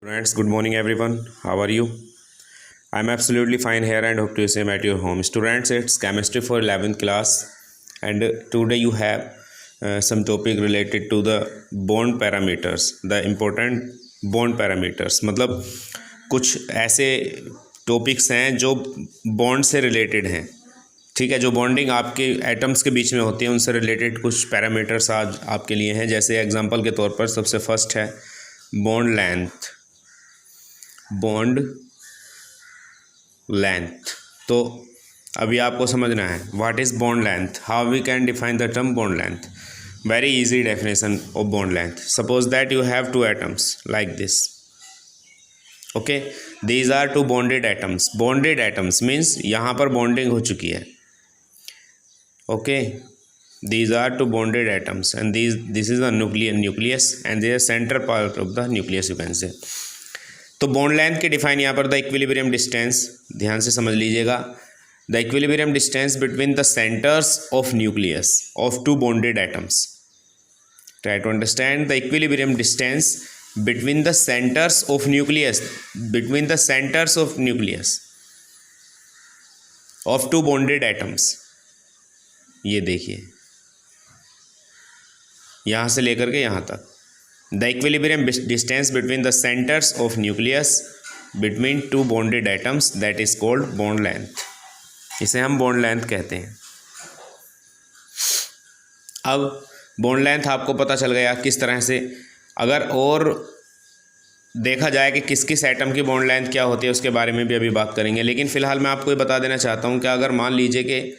Friends, good morning everyone. How are you? I'm absolutely fine here and hope to see you at your home. Students, it's chemistry for 11th class and today you have some topic related to the bond parameters, the important bond parameters. मतलब कुछ ऐसे topics हैं जो bond से related हैं, ठीक है, जो बॉन्डिंग आपके एटम्स के बीच में होती है उनसे रिलेटेड कुछ पैरामीटर्स आज आपके लिए हैं। जैसे एग्जांपल के तौर पर सबसे फर्स्ट है बॉन्ड लेंथ। बॉन्ड लेंथ, तो अभी आपको समझना है what is bond length, how we can define the term bond length. Very easy definition of bond length. Suppose that you have two atoms like this, okay, these are two bonded atoms. Bonded atoms means यहाँ पर bonding हो चुकी है, okay, these are two bonded atoms and this is the nucleus and this is center part of the nucleus you can say। तो bond length की define यहाँ पर the equilibrium distance, ध्यान से समझ लीजिएगा, the equilibrium distance between the centres of nucleus of two bonded atoms. Try to understand the equilibrium distance between the centres of nucleus, between the centres of nucleus of two bonded atoms. ये देखिए यहाँ से लेकर के यहाँ तक, the equilibrium distance between the centres of nucleus between two bonded atoms, that is called bond length. इसे हम बॉन्ड लेंथ कहते हैं। अब बॉन्ड लेंथ आपको पता चल गया किस तरह से। अगर और देखा जाए कि किस किस एटम की बॉन्ड लेंथ क्या होती है उसके बारे में भी अभी बात करेंगे, लेकिन फ़िलहाल मैं आपको ये बता देना चाहता हूँ कि अगर मान लीजिए कि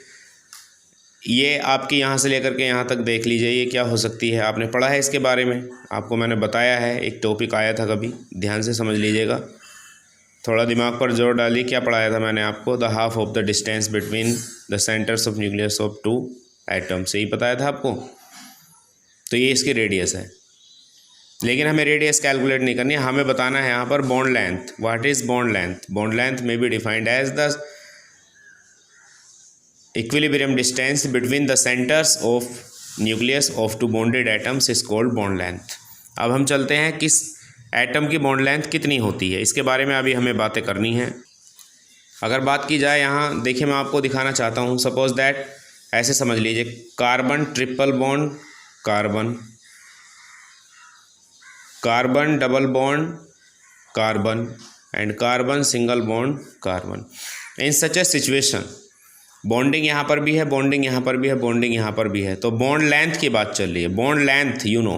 ये आपकी यहाँ से लेकर के यहाँ तक देख लीजिए, ये क्या हो सकती है। आपने पढ़ा है इसके बारे में, आपको मैंने बताया है, एक टॉपिक आया था कभी, ध्यान से समझ लीजिएगा, थोड़ा दिमाग पर जोर डालिए। क्या पढ़ाया था मैंने आपको? The half of the distance between the centres of nucleus of two atoms, यही बताया था आपको। तो ये इसकी रेडियस है, लेकिन हमें रेडियस कैलकुलेट नहीं करनी है, हमें बताना है यहाँ पर bond length. What is bond length? Bond length में be defined as the equilibrium distance between the centers of nucleus of two bonded atoms is called bond length। अब हम चलते हैं किस एटम की बॉन्ड लेंथ कितनी होती है, इसके बारे में अभी हमें बातें करनी हैं। अगर बात की जाए यहाँ देखिए, मैं आपको दिखाना चाहता हूँ, सपोज दैट ऐसे समझ लीजिए, carbon triple bond carbon, carbon double bond carbon and carbon single bond carbon. In such A situation bonding यहाँ पर भी है, बॉन्डिंग यहाँ पर भी है, बॉन्डिंग यहाँ पर भी है, तो बॉन्ड लेंथ की बात चल रही है। Bond length you know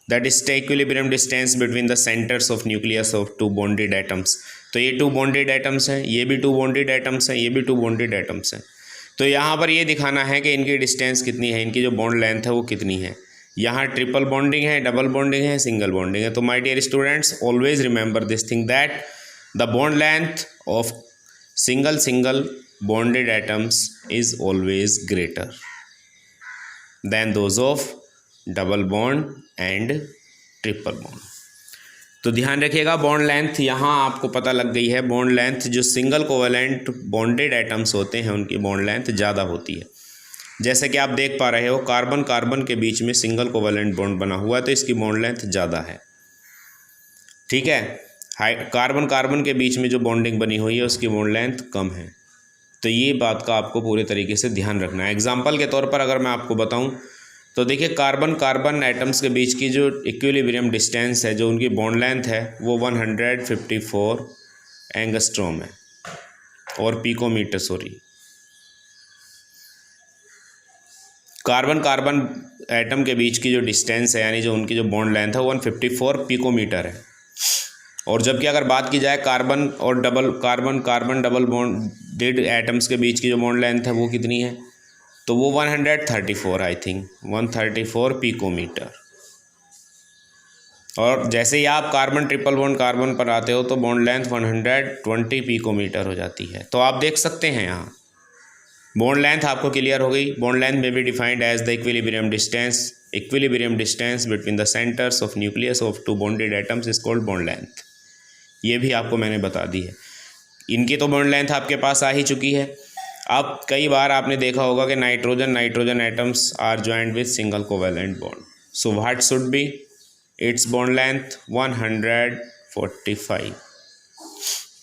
that is the equilibrium distance between the centres of nucleus of two bonded atoms. तो ये टू बॉन्डेड एटम्स हैं, ये भी टू बॉन्डेड एटम्स हैं, ये भी टू बॉन्डेड एटम्स हैं। तो यहाँ पर ये दिखाना है कि इनकी डिस्टेंस कितनी है, इनकी जो बॉन्ड लेंथ है वो कितनी है। यहाँ ट्रिपल बॉन्डिंग है, डबल बॉन्डिंग है, सिंगल बॉन्डिंग है। तो my dear students, always remember this thing that the bond length of single bonded atoms is always greater than those of double bond and triple bond। तो ध्यान रखिएगा, bond length यहाँ आपको पता लग गई है। बॉन्ड लेंथ जो सिंगल कोवेलेंट बॉन्डेड एटम्स होते हैं उनकी बॉन्ड लेंथ ज़्यादा होती है। जैसे कि आप देख पा रहे हो, कार्बन कार्बन के बीच में सिंगल कोवेलेंट बॉन्ड बना हुआ है तो इसकी बॉन्ड लेंथ ज़्यादा है, ठीक है। कार्बन कार्बन के बीच में जो बॉन्डिंग बनी हुई है उसकी बॉन्ड लेंथ कम है। तो ये बात का आपको पूरे तरीके से ध्यान रखना है। एग्जाम्पल के तौर पर अगर मैं आपको बताऊं तो देखिए, कार्बन कार्बन एटम्स के बीच की जो इक्विलिब्रियम डिस्टेंस है, जो उनकी बॉन्ड लेंथ है, वो 154 एंगस्ट्रॉम है और picometre, sorry, carbon carbon atom के बीच की जो डिस्टेंस है यानी जो उनकी जो बॉन्ड लेंथ है 154 पिकोमीटर है। और जबकि अगर बात की जाए कार्बन और कार्बन डबल बॉन्डेड एटम्स के बीच की जो बॉन्ड लेंथ है वो कितनी है, तो वो 134, आई थिंक 134 पिकोमीटर। और जैसे ही आप कार्बन ट्रिपल बॉन्ड कार्बन पर आते हो तो बॉन्ड लेंथ 120 पिकोमीटर हो जाती है। तो आप देख सकते हैं यहाँ बॉन्ड लेंथ आपको क्लियर हो गई। बॉन्ड लेंथ में भी defined as the equilibrium distance between the centres of nucleus of two bonded atoms is called bond length. ये भी आपको मैंने बता दी है। इनकी तो बॉन्ड लेंथ आपके पास आ ही चुकी है। अब कई बार आपने देखा होगा कि nitrogen atoms are joint with single covalent bond, so what should be its bond length? 145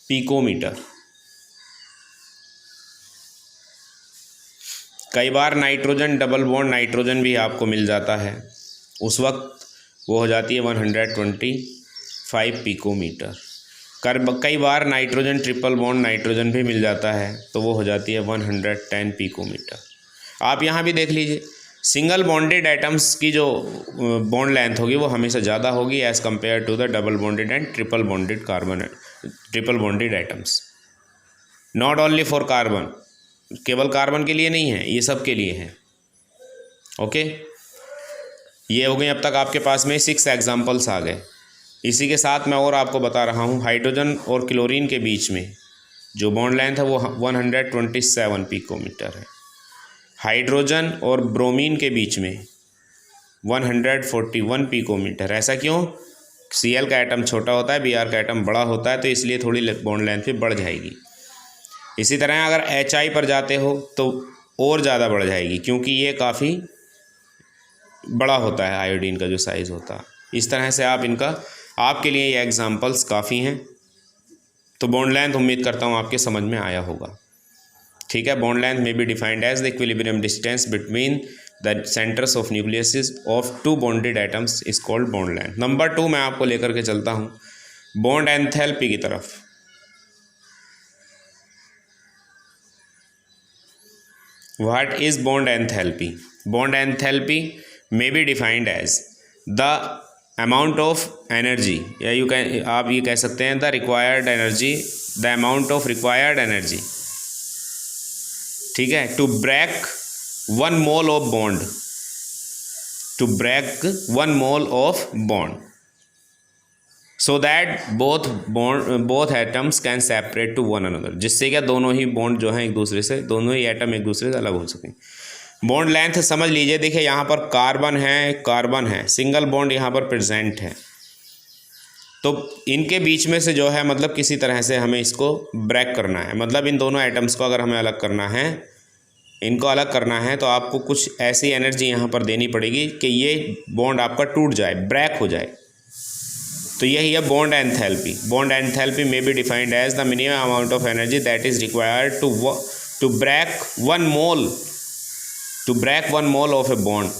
picometre. कई बार नाइट्रोजन डबल बॉन्ड नाइट्रोजन भी आपको मिल जाता है, उस वक्त वो हो जाती है 125 पिकोमीटर। कई बार नाइट्रोजन ट्रिपल बॉन्ड नाइट्रोजन भी मिल जाता है, तो वो हो जाती है 110 पिकोमीटर। आप यहाँ भी देख लीजिए, सिंगल बॉन्डेड एटम्स की जो बॉन्ड लेंथ होगी वो हमेशा ज़्यादा होगी as compared to the double bonded and triple bonded atoms. Not only for carbon, केवल कार्बन के लिए नहीं है, ये सब के लिए है। ओके, ये हो गए अब तक आपके पास में 6 एग्जाम्पल्स आ गए। इसी के साथ मैं और आपको बता रहा हूँ, हाइड्रोजन और क्लोरीन के बीच में जो बॉन्ड लेंथ है वो 127 पिकोमीटर है। हाइड्रोजन और ब्रोमीन के बीच में 141 पिकोमीटर। ऐसा क्यों? Cl का एटम छोटा होता है, Br का एटम बड़ा होता है, तो इसलिए थोड़ी बॉन्ड लेंथ भी बढ़ जाएगी। इसी तरह अगर Hi पर जाते हो तो और ज़्यादा बढ़ जाएगी, क्योंकि ये काफ़ी बड़ा होता है आयोडीन का जो साइज़ होता है। इस तरह से आपके लिए ये एग्जांपल्स काफ़ी हैं। तो बॉन्ड लेंथ उम्मीद करता हूँ आपके समझ में आया होगा। ठीक है, बॉन्ड लेंथ में be defined as the equilibrium distance between the centres of nucleus of 2 bonded atoms is called bond length. Number 2 मैं आपको लेकर के चलता हूँ बॉन्ड एंथैल्पी की तरफ। What is bond enthalpy? Bond enthalpy may be defined as the amount of energy, या आप ये कह सकते हैं the required energy, the amount of required energy, ठीक है, to break 1 mole of bond, to break 1 mole of bond, so that both atoms can separate to one another, जिससे क्या दोनों ही बॉन्ड जो हैं दोनों ही एटम एक दूसरे से अलग हो सकें। बॉन्ड लेंथ समझ लीजिए, देखिए यहाँ पर कार्बन है, सिंगल बॉन्ड यहाँ पर प्रेजेंट है, तो इनके बीच में से जो है मतलब किसी तरह से हमें इसको ब्रेक करना है। मतलब इन दोनों एटम्स को अगर हमें अलग करना है, इनको अलग करना है, तो आपको कुछ ऐसी एनर्जी यहाँ पर देनी पड़ेगी कि ये बॉन्ड आपका टूट जाए, ब्रेक हो जाए। तो यही है बॉन्ड एंथैल्पी। बॉन्ड एंथैल्पी में be defined as the minimum amount of energy that is required to break one mole of a bond,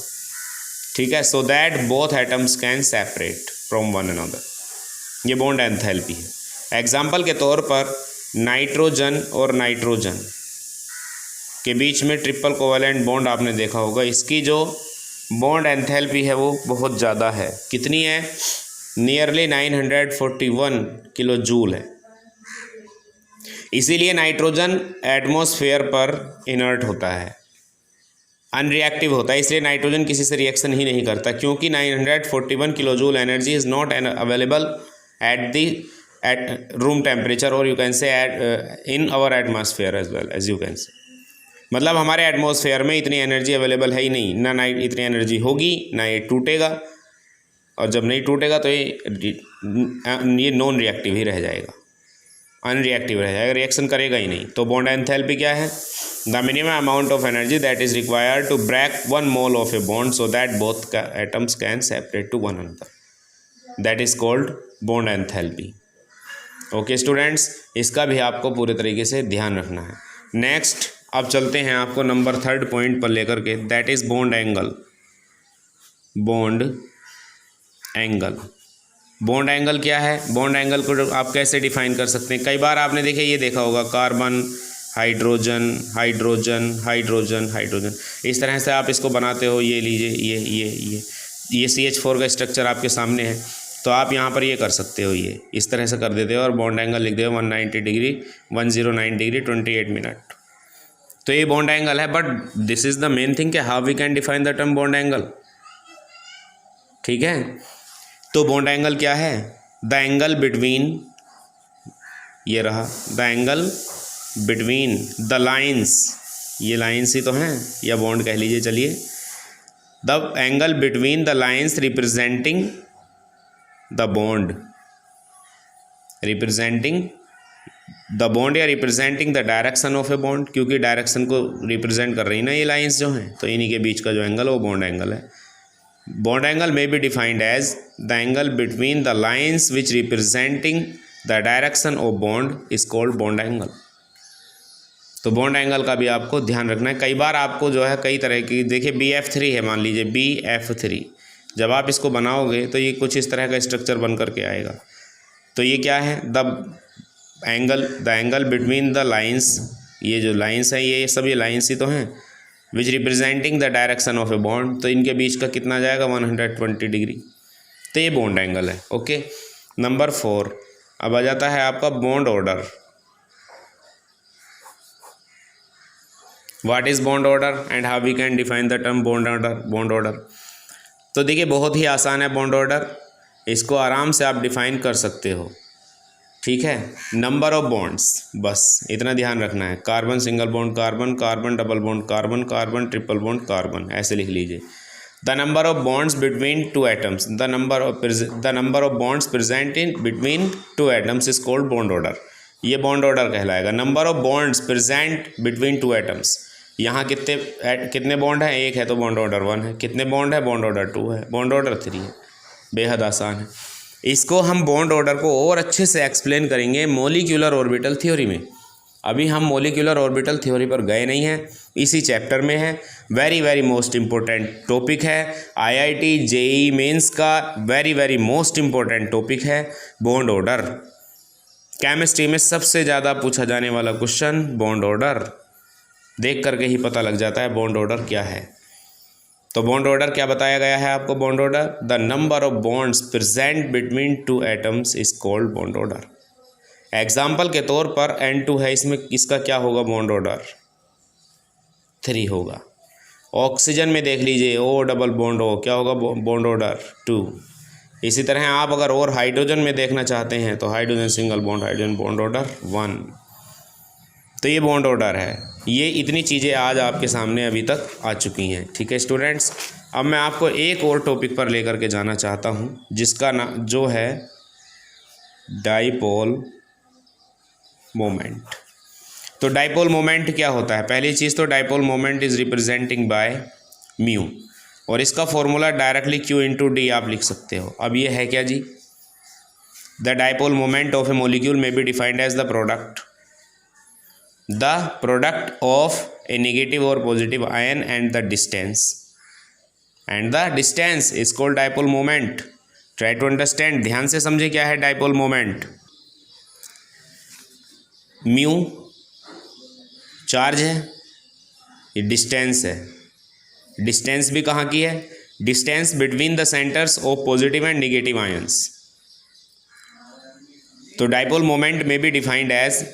ठीक है, so that both atoms can separate from one another. ये bond enthalpy है। Example के तौर पर nitrogen और nitrogen के बीच में ट्रिपल कोवैलेंट बॉन्ड आपने देखा होगा, इसकी जो बॉन्ड एंथैल्पी है वो बहुत ज़्यादा है। कितनी है? नियरली 941 किलो जूल है। इसीलिए नाइट्रोजन एटमॉस्फेयर पर इनर्ट होता है, अनरिएक्टिव होता है, इसलिए नाइट्रोजन किसी से रिएक्शन ही नहीं करता, क्योंकि 941 kilo joule energy is not available at room temperature, और you can say in our atmosphere as well as you can say. मतलब हमारे एटमॉस्फेयर में इतनी एनर्जी अवेलेबल है ही नहीं, ना इतनी एनर्जी होगी, ना ये टूटेगा, और जब नहीं टूटेगा तो ये नॉन रिएक्टिव ही रह जाएगा, अनरिएक्टिव रह जाएगा, रिएक्शन करेगा ही नहीं। तो बॉन्ड एंथैल्पी क्या है? The minimum amount of energy that is required to break 1 mole of a bond so that both atoms can separate to one another, that is called bond enthalpy. Okay students, इसका भी आपको पूरे तरीके से ध्यान रखना है। नेक्स्ट अब चलते हैं आपको नंबर 3 पॉइंट पर लेकर के, that is bond angle. Bond angle क्या है? बॉन्ड एंगल को आप कैसे डिफाइन कर सकते हैं? कई बार आपने देखे ये देखा होगा carbon hydrogen hydrogen hydrogen hydrogen, इस तरह से आप इसको बनाते हो। ये लीजिए ये CH4 का स्ट्रक्चर आपके सामने है, तो आप यहाँ पर ये कर सकते हो, ये इस तरह से कर देते हो और बॉन्ड एंगल लिख दो 190 डिग्री 109 डिग्री 28 मिनट। तो ये बॉन्ड एंगल है, but this is the main thing कि how we can define the term bond angle. ठीक है, तो बॉन्ड एंगल क्या है? द एंगल बिटवीन, ये रहा the angle between the lines, ये लाइंस ही तो हैं, या बॉन्ड कह लीजिए, चलिए। The angle between the lines representing the bond, representing the bond या representing the direction of a bond, क्योंकि डायरेक्शन को रिप्रेजेंट कर रही ना ये लाइंस जो हैं, तो इन्हीं के बीच का जो एंगल है वो बॉन्ड एंगल है। Bond angle may be defined as the angle between the lines which representing the direction of bond is called bond angle. तो बॉन्ड एंगल का भी आपको ध्यान रखना है। कई बार आपको जो है कई तरह की, देखिए BF3 है, मान लीजिए BF3, जब आप इसको बनाओगे तो ये कुछ इस तरह का स्ट्रक्चर बन करके आएगा। तो ये क्या है, the angle between the lines, ये जो लाइन्स हैं ये सब ये लाइन्स ही तो हैं, which representing the direction of a bond, तो इनके बीच का कितना जाएगा 120 डिग्री, तो ये बॉन्ड एंगल है। ओके, नंबर 4 अब आ जाता है आपका bond order. What is bond order and how we can define the term bond order. तो देखिए बहुत ही आसान है बॉन्ड ऑर्डर, इसको आराम से आप डिफाइन कर सकते हो, ठीक है। नंबर ऑफ बॉन्ड्स, बस इतना ध्यान रखना है, carbon single bond carbon, carbon double bond carbon, carbon triple bond carbon, ऐसे लिख लीजिए। The number of bonds between two atoms, the number of bonds present in between two atoms is called bond order, ये bond order कहलाएगा। Number of bonds present between two atoms, यहाँ कितने bond हैं, एक है तो बॉन्ड ऑर्डर 1 है, कितने बॉन्ड है, बॉन्ड ऑर्डर 2 है, बॉन्ड ऑर्डर 3 है, बेहद आसान है। इसको हम बॉन्ड ऑर्डर को और अच्छे से एक्सप्लेन करेंगे मॉलिक्यूलर ऑर्बिटल थ्योरी में। अभी हम मॉलिक्यूलर ऑर्बिटल थ्योरी पर गए नहीं हैं, इसी चैप्टर में है। वेरी मोस्ट इम्पोर्टेंट टॉपिक है, IIT JEE मेंस का वेरी मोस्ट इम्पोर्टेंट टॉपिक है बॉन्ड ऑर्डर। केमिस्ट्री में सबसे ज़्यादा पूछा जाने वाला क्वेश्चन बॉन्ड ऑर्डर, देख करके ही पता लग जाता है बॉन्ड ऑर्डर क्या है। तो बॉन्ड ऑर्डर क्या बताया गया है आपको, bond order the number of bonds present between two atoms is called bond order. Example के तौर पर N2 है, इसमें इसका क्या होगा बॉन्ड ऑर्डर 3 होगा। ऑक्सीजन में देख लीजिए O डबल बॉन्ड O, क्या होगा बॉन्ड ऑर्डर 2। इसी तरह आप अगर और हाइड्रोजन में देखना चाहते हैं तो hydrogen single bond, hydrogen bond order 1। तो ये बॉन्ड ऑर्डर है। ये इतनी चीज़ें आज आपके सामने अभी तक आ चुकी हैं, ठीक है स्टूडेंट्स। अब मैं आपको एक और टॉपिक पर लेकर के जाना चाहता हूँ, जिसका नाम जो है डाइपोल मोमेंट। तो डाइपोल मोमेंट क्या होता है, पहली चीज़ तो dipole moment is representing by mu, और इसका फॉर्मूला डायरेक्टली Q/D आप लिख सकते हो। अब ये है क्या जी, the dipole moment of a molecule may be defined as the product of a negative और positive ion and the distance is called dipole moment. Try to understand, ध्यान से समझे क्या है डाइपोल मोमेंट। म्यू चार्ज है, ये distance है, distance भी कहाँ की है, distance between the centres of positive and negative ions. तो डाइपोल मोमेंट में be defined as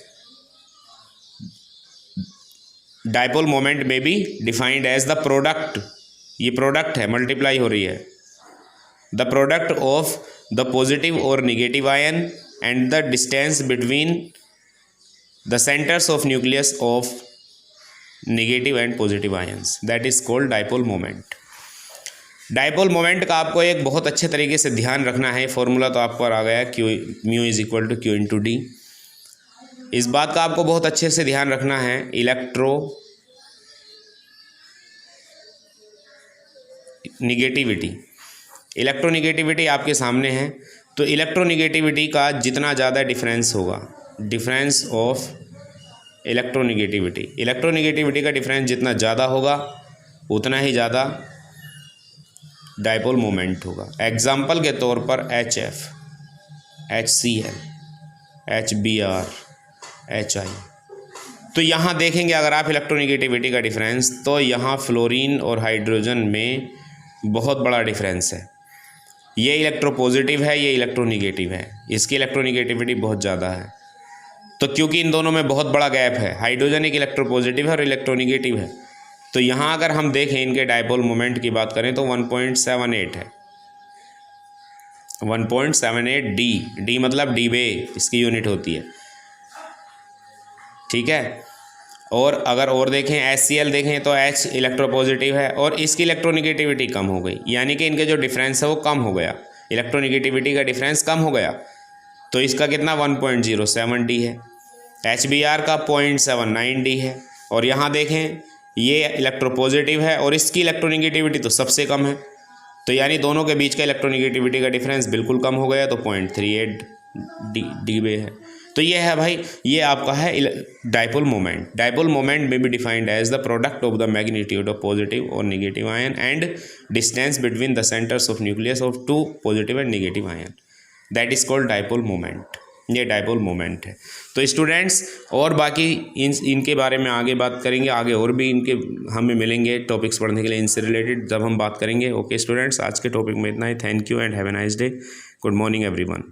the product, ये प्रोडक्ट है, मल्टीप्लाई हो रही है, the product of the positive और negative ion and the distance between the centres of nucleus of negative and positive ions, that is called dipole moment. Dipole moment का आपको एक बहुत अच्छे तरीके से ध्यान रखना है, फॉर्मूला तो आपको आ गया mu is equal to Q/D। इस बात का आपको बहुत अच्छे से ध्यान रखना है, इलेक्ट्रोनिगेटिविटी आपके सामने है। तो इलेक्ट्रोनिगेटिविटी का जितना ज़्यादा डिफरेंस होगा, डिफरेंस ऑफ इलेक्ट्रोनिगेटिविटी का डिफरेंस जितना ज़्यादा होगा उतना ही ज़्यादा डाइपोल मोमेंट होगा। एग्जाम्पल के तौर पर HF, HCl, HBr, HI। तो यहाँ देखेंगे अगर आप इलेक्ट्रोनिगेटिविटी का डिफरेंस, तो यहाँ फ्लोरीन और हाइड्रोजन में बहुत बड़ा डिफरेंस है। ये इलेक्ट्रोपॉजिटिव है, ये इलेक्ट्रोनिगेटिव है, इसकी इलेक्ट्रोनिगेटिविटी बहुत ज़्यादा है। तो क्योंकि इन दोनों में बहुत बड़ा गैप है, हाइड्रोजन एक इलेक्ट्रोपॉजिटिव है और इलेक्ट्रोनिगेटिव है, तो यहाँ अगर हम देखें इनके डाइपोल मोमेंट की बात करें तो 1.78 है, 1.78 D मतलब डीबे इसकी यूनिट होती है, ठीक है। और अगर और देखें HCl देखें तो H इलेक्ट्रोपॉजिटिव है और इसकी इलेक्ट्रोनिगेटिविटी कम हो गई, यानी कि इनके जो डिफरेंस है वो कम हो गया, इलेक्ट्रोनिगेटिविटी का डिफरेंस कम हो गया। तो इसका कितना 1.07 D है, HBr का 0.79 D है। और यहाँ देखें ये इलेक्ट्रोपॉजिटिव है और इसकी इलेक्ट्रोनिगेटिविटी तो सबसे कम है, तो यानी दोनों के बीच का इलेक्ट्रोनेगेटिविटी का डिफरेंस बिल्कुल कम हो गया, तो 0.38 dB है। तो ये है भाई, ये आपका है डाइपोल मोमेंट। डाइपोल मोमेंट में be defined as the product of the magnitude of positive और negative ion and distance between the centres of nucleus of two positive and negative ion, that is called dipole moment. ये dipole moment है। तो students और बाकी इनके बारे में आगे बात करेंगे, आगे और भी इनके हमें मिलेंगे टॉपिक्स पढ़ने के लिए इनसे रिलेटेड, जब हम बात करेंगे। ओके स्टूडेंट्स, आज के टॉपिक में इतना ही। Thank you and have a nice day. Good morning everyone.